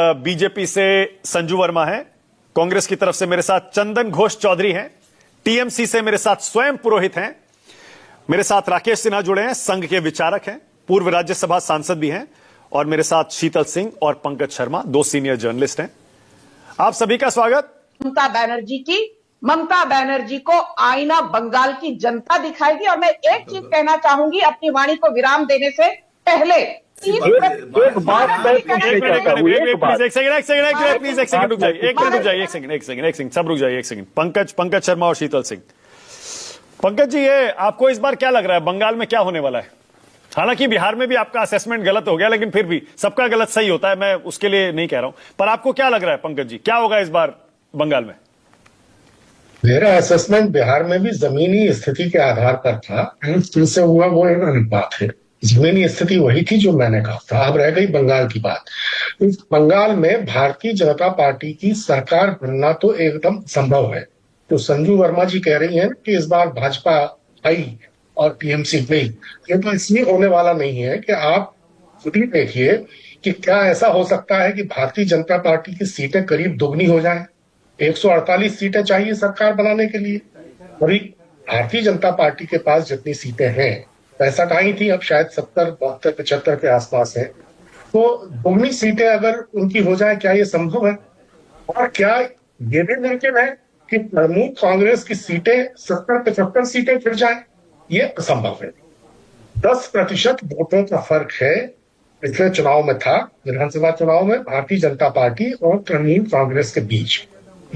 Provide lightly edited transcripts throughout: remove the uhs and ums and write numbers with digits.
BJP से संजू वर्मा है, कांग्रेस की तरफ से मेरे साथ चंदन घोष चौधरी हैं, टीएमसी से मेरे साथ स्वयं पुरोहित हैं, मेरे साथ राकेश सिन्हा जुड़े हैं, संघ के विचारक हैं, पूर्व राज्यसभा सांसद भी हैं, और मेरे साथ शीतल सिंह और पंकज शर्मा, दो सीनियर जर्नलिस्ट हैं। आप सभी का स्वागत। ममता बैनर्जी को आईना बंगाल की जनता दिखाएगी। और मैं एक चीज कहना चाहूंगी अपनी वाणी को विराम देने से पहले, एक सेकंड रुक जाइए। पंकज शर्मा और शीतल सिंह। पंकज जी, ये आपको इस बार क्या लग रहा है, बंगाल में क्या होने वाला है? हालांकि बिहार में भी आपका असेसमेंट गलत हो गया, लेकिन फिर भी सबका गलत सही होता है, मैं उसके लिए नहीं कह रहा हूं, पर आपको क्या लग रहा है पंकज जी, क्या होगा इस बार बंगाल में? मेरा असेसमेंट बिहार में भी जमीनी स्थिति के आधार पर था। फिर से हुआ वो एक बात है, जमीनी स्थिति वही थी जो मैंने कहा था। अब रह गई बंगाल की बात। इस बंगाल में भारतीय जनता पार्टी की सरकार बनना तो एकदम संभव है। तो संजू वर्मा जी कह रही हैं कि इस बार भाजपा आई और टीएमसी गई, ये तो इसलिए होने वाला नहीं है कि आप खुद ही देखिए कि क्या ऐसा हो सकता है कि भारतीय जनता पार्टी की सीटें करीब दोगुनी हो जाएं। 148 सीटें चाहिए सरकार बनाने के लिए, और भारतीय जनता पार्टी के पास जितनी सीटें हैं 65 आई थी, अब शायद 70, 72, 75 के आसपास है। तो दोगुनी सीटें अगर उनकी हो जाए, क्या ये संभव है? और क्या ये भी मुमकिन है कि तृणमूल कांग्रेस की सीटें 70-75 सीटें फिर जाए? ये असंभव है। 10% वोटों का फर्क है। पिछले चुनाव में था, विधानसभा चुनाव में, भारतीय जनता पार्टी और तृणमूल कांग्रेस के बीच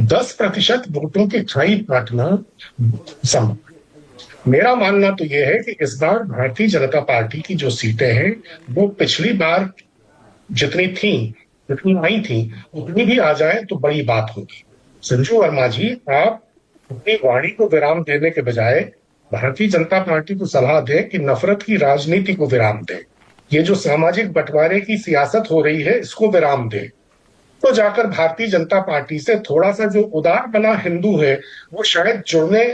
10% वोटों की खाई काटना संभव। मेरा मानना तो यह है कि इस बार भारतीय जनता पार्टी की जो सीटें हैं वो पिछली बार जितनी आई थी उतनी भी आ जाए तो बड़ी बात होगी। संजू वर्मा जी, आप अपनी वाणी को विराम देने के बजाय भारतीय जनता पार्टी को सलाह दें कि नफरत की राजनीति को विराम दें। ये जो सामाजिक बंटवारे की सियासत हो रही है, इसको विराम दें। तो जाकर भारतीय जनता पार्टी से थोड़ा सा जो उदार बना हिंदू है वो शायद जुड़ने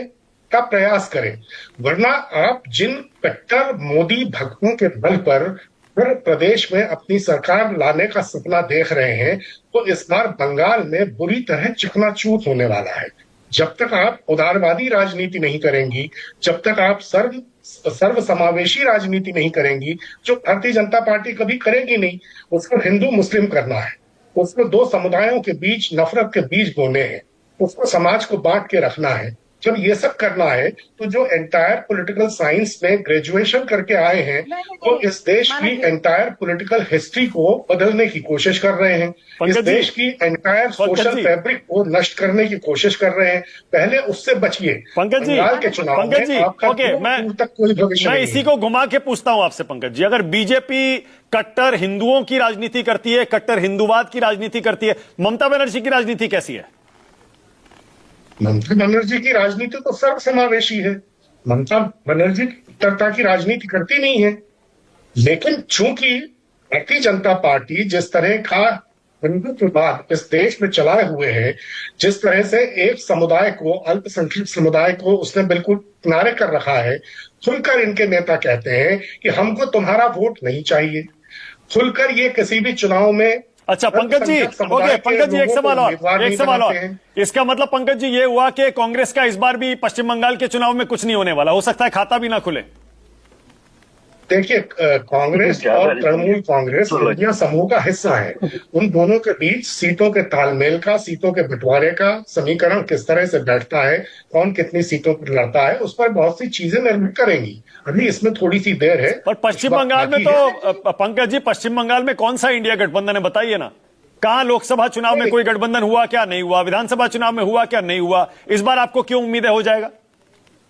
का प्रयास करें। वरना आप जिन कट्टर मोदी भक्तों के बल पर फिर प्रदेश में अपनी सरकार लाने का सपना देख रहे हैं, तो इस बार बंगाल में बुरी तरह चकनाचूर होने वाला है। जब तक आप उदारवादी राजनीति नहीं करेंगी, जब तक आप सर्व समावेशी राजनीति नहीं करेंगी, जो भारतीय जनता पार्टी कभी करेगी नहीं, उसको हिंदू मुस्लिम करना है, उसको दो समुदायों के बीच नफरत के बीज बोने हैं, उसको समाज को बांट के रखना है। जब ये सब करना है तो जो एंटायर पॉलिटिकल साइंस में ग्रेजुएशन करके आए हैं वो इस देश की एंटायर पॉलिटिकल हिस्ट्री को बदलने की कोशिश कर रहे हैं, इस देश की एंटायर सोशल फैब्रिक को नष्ट करने की कोशिश कर रहे हैं। पहले उससे बचिए। पंकज जी, ओके, मैं इसी को घुमा के पूछता हूं आपसे पंकज जी, अगर बीजेपी कट्टर हिंदुओं की राजनीति करती है, कट्टर हिंदूवाद की राजनीति करती है, ममता बनर्जी की राजनीति कैसी है? ममता बनर्जी की राजनीति तो सर्वसमावेशी है। ममता बनर्जी कट्टरता की राजनीति करती नहीं है, लेकिन चूंकि भारतीय जनता पार्टी जिस तरह का हिंदुत्ववाद इस देश में चलाए हुए है, जिस तरह से एक समुदाय को, अल्पसंख्यक समुदाय को उसने बिल्कुल किनारे कर रखा है, खुलकर इनके नेता कहते हैं कि हमको तुम्हारा वोट नहीं चाहिए। खुलकर ये किसी भी चुनाव में। अच्छा पंकज जी, ओके पंकज जी, एक सवाल और। इसका मतलब पंकज जी ये हुआ कि कांग्रेस का इस बार भी पश्चिम बंगाल के चुनाव में कुछ नहीं होने वाला, हो सकता है खाता भी ना खुले। देखिए, कांग्रेस और तृणमूल कांग्रेस इंडिया समूह का हिस्सा है। उन दोनों के बीच सीटों के तालमेल का, सीटों के बंटवारे का समीकरण किस तरह से बैठता है, कौन कितनी सीटों पर लड़ता है, उस पर बहुत सी चीजें निर्भर करेंगी। अभी इसमें थोड़ी सी देर है। पर पश्चिम बंगाल में तो पंकज जी, पश्चिम बंगाल में कौन सा इंडिया गठबंधन है, बताइए ना। कहां लोकसभा चुनाव में कोई गठबंधन हुआ क्या? नहीं हुआ। विधानसभा चुनाव में हुआ क्या? नहीं हुआ। इस बार आपको क्यों उम्मीद है हो जाएगा?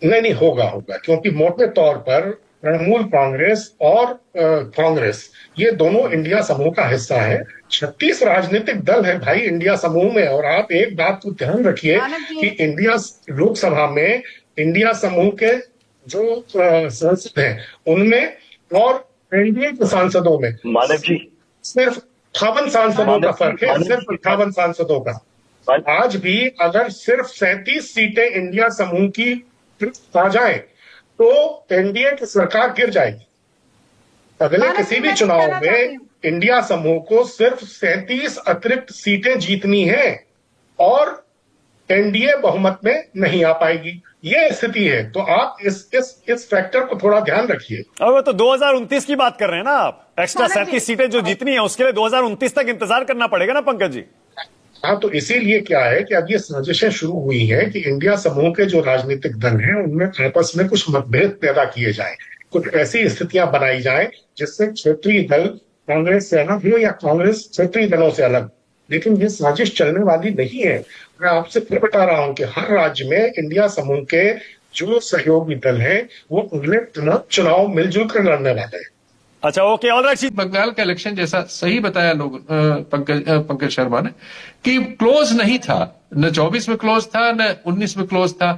नहीं, होगा, क्योंकि मोटे तौर पर तृणमूल कांग्रेस और कांग्रेस ये दोनों इंडिया समूह का हिस्सा है। 36 राजनीतिक दल है भाई इंडिया समूह में। और आप एक बात को ध्यान रखिए कि इंडिया लोकसभा में इंडिया समूह के जो सांसद हैं उनमें और एनडीए के सांसदों में मानव जी सिर्फ 58 सांसदों का फर्क है, सिर्फ 58 सांसदों का। आज भी अगर सिर्फ 37 सीटें इंडिया समूह की आ जाए तो एनडीए की सरकार गिर जाएगी। अगले किसी भी चुनाव में इंडिया समूह को सिर्फ 37 अतिरिक्त सीटें जीतनी है और एनडीए बहुमत में नहीं आ पाएगी। ये स्थिति है। तो आप इस फैक्टर को थोड़ा ध्यान रखिए। अब वो तो 2029 की बात कर रहे हैं ना आप। एक्स्ट्रा 37 सीटें जो जीतनी है उसके लिए 2029 तक इंतजार करना पड़ेगा ना पंकज जी। हाँ, तो इसीलिए क्या है कि अब ये साजिशें शुरू हुई हैं कि इंडिया समूह के जो राजनीतिक दल हैं उनमें आपस में कुछ मतभेद पैदा किए जाएं, कुछ ऐसी स्थितियां बनाई जाएं जिससे क्षेत्रीय दल कांग्रेस से अलग हो या कांग्रेस क्षेत्रीय दलों से अलग। लेकिन ये साजिश चलने वाली नहीं है। मैं आपसे फिर बता रहा हूं कि हर राज्य में इंडिया समूह के जो सहयोगी दल हैं वो अगले चुनाव मिलजुल कर लड़ने वाले हैं। अच्छा, ओके, ऑलराइट। बंगाल का इलेक्शन जैसा सही बताया लोग पंकज शर्मा ने कि क्लोज नहीं था, न 24 में क्लोज था, न 19 में क्लोज था,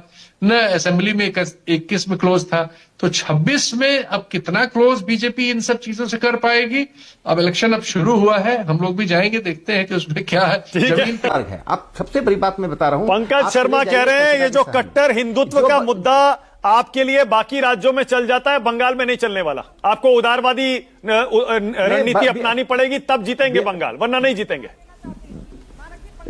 न असेंबली में 21 में क्लोज था। तो 26 में अब कितना क्लोज बीजेपी इन सब चीजों से कर पाएगी? अब इलेक्शन अब शुरू हुआ है, हम लोग भी जाएंगे, देखते हैं कि उसमें क्या है। जमीन पर है। अब सबसे बड़ी बात मैं बता रहा हूं, पंकज शर्मा कह रहे हैं ये जो कट्टर हिंदुत्व का मुद्दा आपके लिए बाकी राज्यों में चल जाता है, बंगाल में नहीं चलने वाला। आपको उदारवादी रणनीति अपनानी पड़ेगी, तब जीतेंगे बंगाल, वरना नहीं जीतेंगे।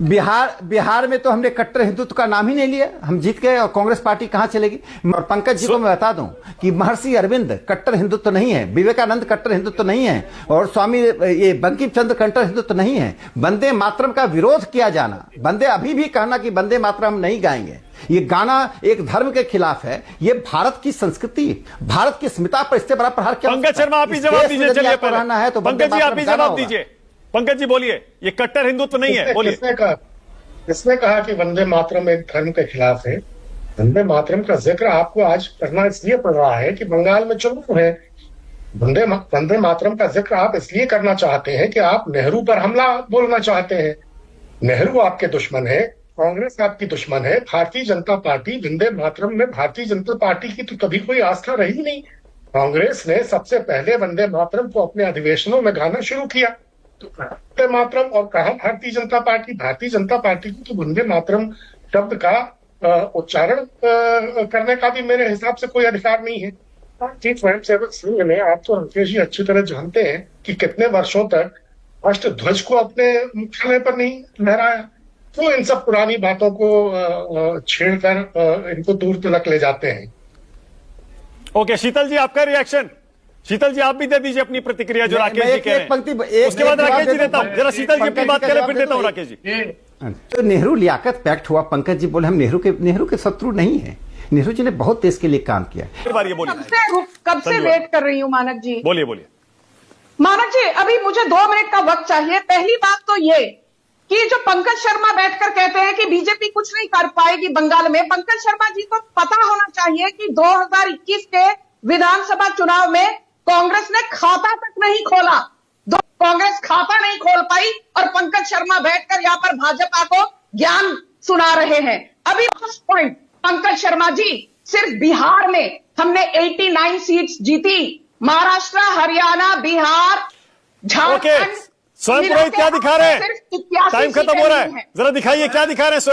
बिहार में तो हमने कट्टर हिंदुत्व का नाम ही नहीं लिया, हम जीत गए और कांग्रेस पार्टी कहां चलेगी। और पंकज जी को मैं बता दूं कि महर्षि अरविंद कट्टर हिंदुत्व नहीं है, विवेकानंद कट्टर हिंदुत्व नहीं है, और स्वामी ये बंकिम चंद्र कट्टर हिंदुत्व नहीं है। वंदे मातरम का विरोध किया जाना, अभी भी कहना कि वंदे मातरम हम नहीं गाएंगे, ये गाना एक धर्म के खिलाफ है। ये भारत की संस्कृति, भारत की स्मिता पर इससे बड़ा प्रहार क्या? पंकज शर्मा आप ही जवाब दीजिए। चलिए रहना है तो पंकज जी आप ही जवाब दीजिए। पंकज जी बोलिए, ये कट्टर हिंदुत्व नहीं है, बोलिए। किसने कहा कि वंदे मातरम एक धर्म के खिलाफ है? वंदे मातरम का जिक्र आपको आज करना इसलिए पड़ रहा है कि बंगाल में चुनाव है। वंदे मातरम का जिक्र आप इसलिए करना चाहते हैं कि आप नेहरू पर हमला बोलना चाहते हैं। नेहरू आपके दुश्मन है, कांग्रेस आपकी दुश्मन है। भारतीय जनता पार्टी, वंदे मातरम में भारतीय जनता पार्टी की तो कभी कोई आस्था रही नहीं। कांग्रेस ने सबसे पहले वंदे मातरम को अपने अधिवेशनों में गाना शुरू किया। तो वंदे मातरम और कहा भारतीय जनता पार्टी को तो वंदे मातरम शब्द का उच्चारण करने का भी मेरे हिसाब से कोई अधिकार नहीं है। भारतीय स्वयंसेवक संघ ने, आप तो राकेश जी अच्छी तरह जानते हैं कि कितने वर्षों तक राष्ट्र ध्वज को अपने मुख्यालय पर नहीं लहराया। तो इन सब पुरानी बातों को छेड़कर इनको दूर तक ले जाते हैं। ओके, शीतल जी आपका रिएक्शन। शीतल जी आप भी दे दीजिए अपनी प्रतिक्रिया जो राकेश जी कह रहे हैं। उसके बाद राकेश जी देता हूं, जरा शीतल जी अपनी बात करें, फिर देता हूं राकेश जी। तो नेहरू लियाकत पैक्ट हुआ, पंकज जी बोले हम नेहरू के शत्रु नहीं है। नेहरू जी ने बहुत देश के लिए काम किया। कब से वेट कर रही हूँ मानक जी। बोलिए। मानक जी अभी मुझे 2 मिनट का वक्त चाहिए। पहली बात तो ये कि जो पंकज शर्मा बैठकर कहते हैं कि बीजेपी कुछ नहीं कर पाएगी बंगाल में, पंकज शर्मा जी को पता होना चाहिए कि 2021 के विधानसभा चुनाव में कांग्रेस ने खाता तक नहीं खोला। कांग्रेस खाता नहीं खोल पाई और पंकज शर्मा बैठकर यहां पर भाजपा को ज्ञान सुना रहे हैं। अभी फर्स्ट पॉइंट, पंकज शर्मा जी, सिर्फ बिहार में हमने 89 सीट्स जीती। महाराष्ट्र, हरियाणा, बिहार, झारखंड, स्वयं पुरोहित क्या दिखा रहे हैं? टाइम खत्म हो रहा है, जरा दिखाइए क्या दिखा रहे हैं।